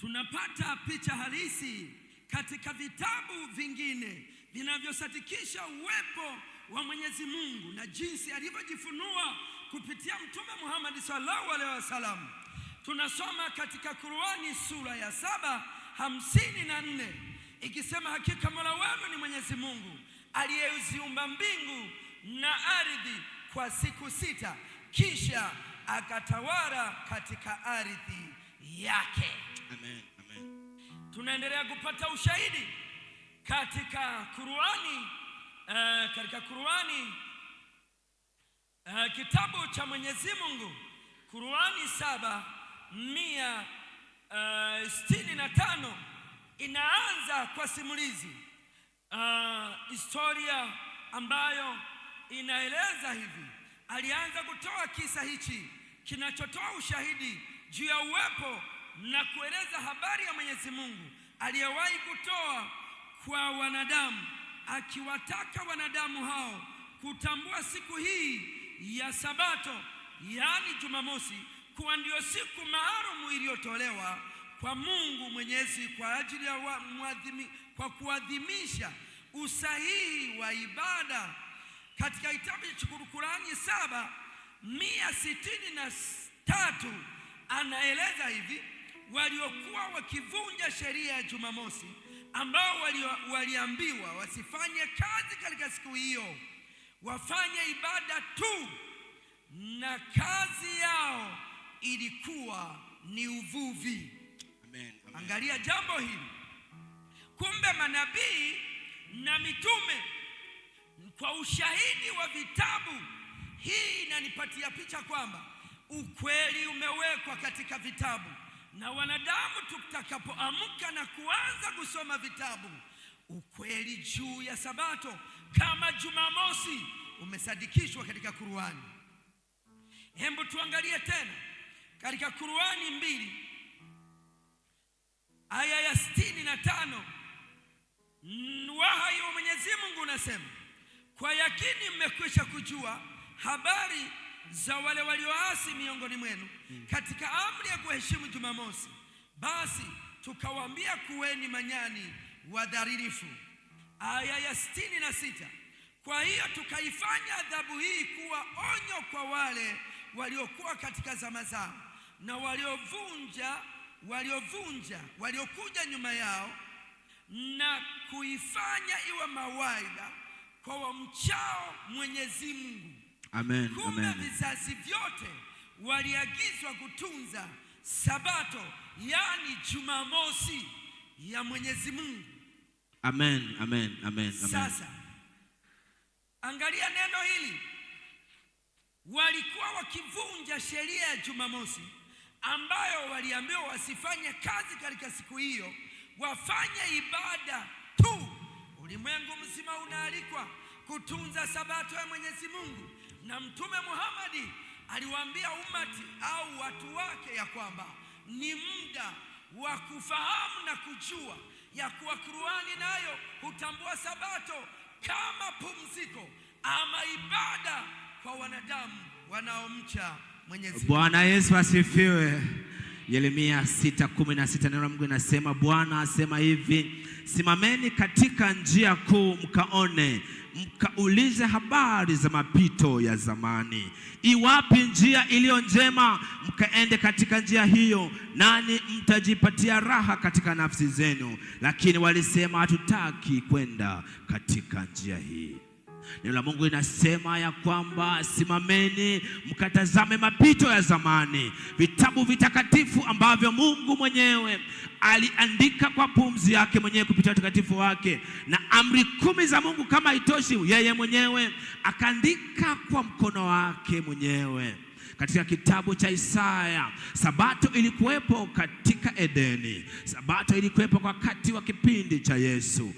tunapata picha halisi katika vitabu vingine vinavyosadikisha uwepo wa Mwenyezi Mungu na jinsi alivyojifunua kupitia Mtume Muhammad sallallahu alaihi wasallam. Tunasoma katika Qur'ani sura ya 7:54 ikisema, hakika Mola wenu ni Mwenyezi Mungu aliyeziumba mbingu na ardhi kwa siku 6, kisha akatawala katika ardhi yake. Amen, amen. Tunaendelea kupata ushahidi katika Qur'ani, kitabu cha Mwenyezi Mungu, Qur'ani 7:165 inaanza kwa simulizi, historia ambayo inaeleza hivi. Alianza kutoa kisa hichi kinachotoa ushahidi juu ya uwepo na kueleza habari ya Mwenyezi Mungu aliyewahi kutoa kwa wanadamu, akiwataka wanadamu hao kutambua siku hii ya Sabato, yaani Jumamosi, kuwa ndio siku maalum iliyotolewa kwa Mungu Mwenyezi kwa ajili ya kwa kuadhimisha usahihi wa ibada. Katika kitabu cha Qur'ani 7:163 anaeleza hivi: waliokuwa wakivunja sheria ya Jumamosi, ambao waliambiwa wasifanye kazi katika siku hiyo, wafanye ibada tu, na kazi yao ilikuwa ni uvuvi. Amen, amen. Angalia jambo hili. Kumbe manabii na mitume kwa ushahidi wa vitabu, hii inanipatia picha kwamba ukweli umewekwa katika vitabu, na wanadamu tutakapoamka na kuanza kusoma vitabu, ukweli juu ya Sabato kama Jumamosi umesadikishwa katika Qur'ani. Hebu tuangalie tena katika Qur'ani 2:65, wahi wa Mwenyezi Mungu unasema, kwa yakini mmekwisha kujua habari za wale walioasi miongoni mwenu katika amri ya kuheshimu Jumamosi, basi tukawaambia kuweni manyani wadharirifu. Aya ya 66, kwa hiyo tukaifanya adhabu hii kuwa onyo kwa wale waliokuwa katika zama zao na waliokuja nyuma yao, na kuifanya iwe mawaidha kwa wamchao Mwenyezi Mungu. Amen, kumbe amen. Vizazi vyote waliagizwa kutunza Sabato, yani Jumamosi ya Mwenyezi Mungu. Amen, amen, amen, amen. Sasa angalia neno hili, walikuwa wakivunja sheria ya Jumamosi ambayo waliambiwa wasifanye kazi katika siku hiyo, wafanye ibada tu. Ulimwengu mzima unaalikwa kutunza Sabato ya Mwenyezi Mungu, na Mtume Muhammad aliwaambia umati au watu wake ya kwamba ni muda wa kufahamu na kujua ya kuwa Qur'ani nayo hutambua Sabato kama pumziko ama ibada kwa wanadamu wanaomcha Mwenyezi Mungu. Bwana Yesu asifiwe. Yeremia 6:16 neno la Mungu linasema, Bwana asema hivi, simameni katika njia kuu mkaone, mkaulize habari za mapito ya zamani. Iwapi njia iliyo njema, mkaende katika njia hiyo, nani mtajipatia raha katika nafsi zenu. Lakini walisema, hatutaki kwenda katika njia hii. Neno la Mungu linasema ya kwamba simameni mkatazame mapito ya zamani, vitabu vitakatifu ambavyo Mungu mwenyewe aliandika kwa pumzi yake mwenyewe kupitia utakatifu wake, na amri 10 za Mungu kama itoshi, yeye mwenyewe akaandika kwa mkono wake mwenyewe. Katika kitabu cha Isaya, Sabato ilikuwepo katika Edeni. Sabato ilikuwepo kwa wakati wa kipindi cha Yesu,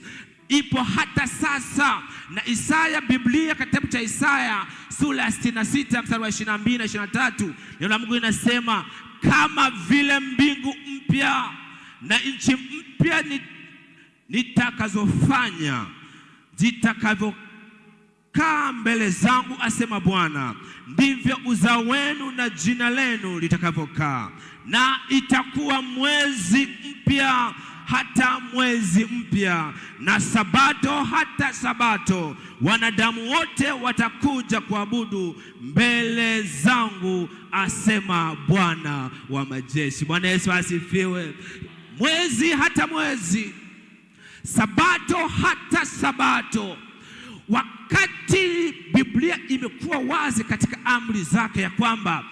ipo hata sasa. Na Isaya, Biblia, kitabu cha Isaya sura ya 66 mstari wa 22 na 23, neno la Mungu linasema, kama vile mbingu mpya na nchi mpya nitakazofanya zitakavyokaa mbele zangu, asema Bwana, ndivyo uzao wenu na jina lenu litakavyokaa. Na itakuwa mwezi mpya hata mwezi mpya, na sabato hata sabato. Wanadamu wote watakuja kuabudu mbele zangu, asema Bwana wa majeshi. Bwana Yesu asifiwe. Mwezi hata mwezi, sabato hata sabato. Wakati Biblia imekuwa wazi katika amri zake ya kwamba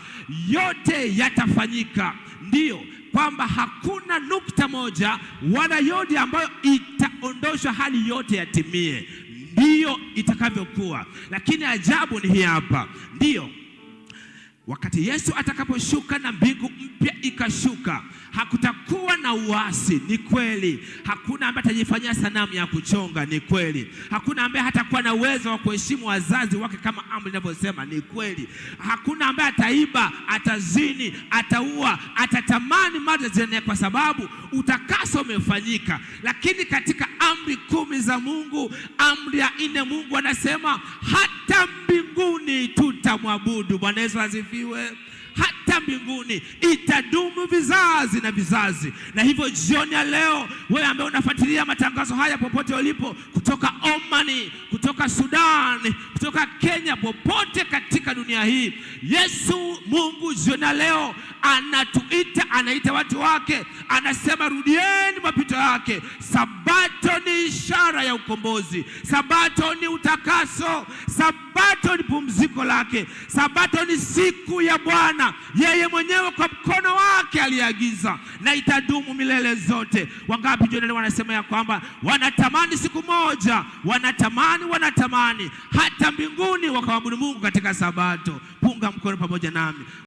yote yatafanyika, ndiyo kwamba hakuna nukta moja wala yodi ambayo itaondoshwa hali yote yatimie, ndiyo itakavyokuwa. Lakini ajabu ni hii hapa, ndiyo wakati Yesu atakaposhuka na mbingu mpya ikashuka, hakutakuwa na uasi, ni kweli. Hakuna ambaye atajifanyia sanamu ya kuchonga, ni kweli. Hakuna ambaye hatakuwa na uwezo wa kuheshimu wazazi wake kama amri inavyosema, ni kweli. Hakuna ambaye ataiba, atazini, ataua, atatamani mali zile, kwa sababu utakaso umefanyika. Lakini katika amri 10 za Mungu, amri ya 4, Mungu anasema hata mbinguni tutamwabudu. Bwana Yesu asifiwe. Hata mbinguni itadumu vizazi na vizazi. Na hivyo jioni ya leo, wewe ambaye unafuatilia matangazo haya popote ulipo, kutoka Omani, kutoka Sudan, kutoka Kenya, popote katika dunia hii, Yesu Mungu jioni ya leo anatuita, anaita watu wake, anasema rudieni mapito yake. Sabato ni ishara ya ukombozi, sabato ni utakaso, sabato ni pumziko lake, sabato ni siku ya Bwana yeye mwenyewe kwa mkono wake aliagiza, na itadumu milele zote. Wangapi jioni leo wanasema ya kwamba wanatamani siku moja, wanatamani hata mbinguni wakaabudu Mungu katika sabato? Punga mkono pamoja nami.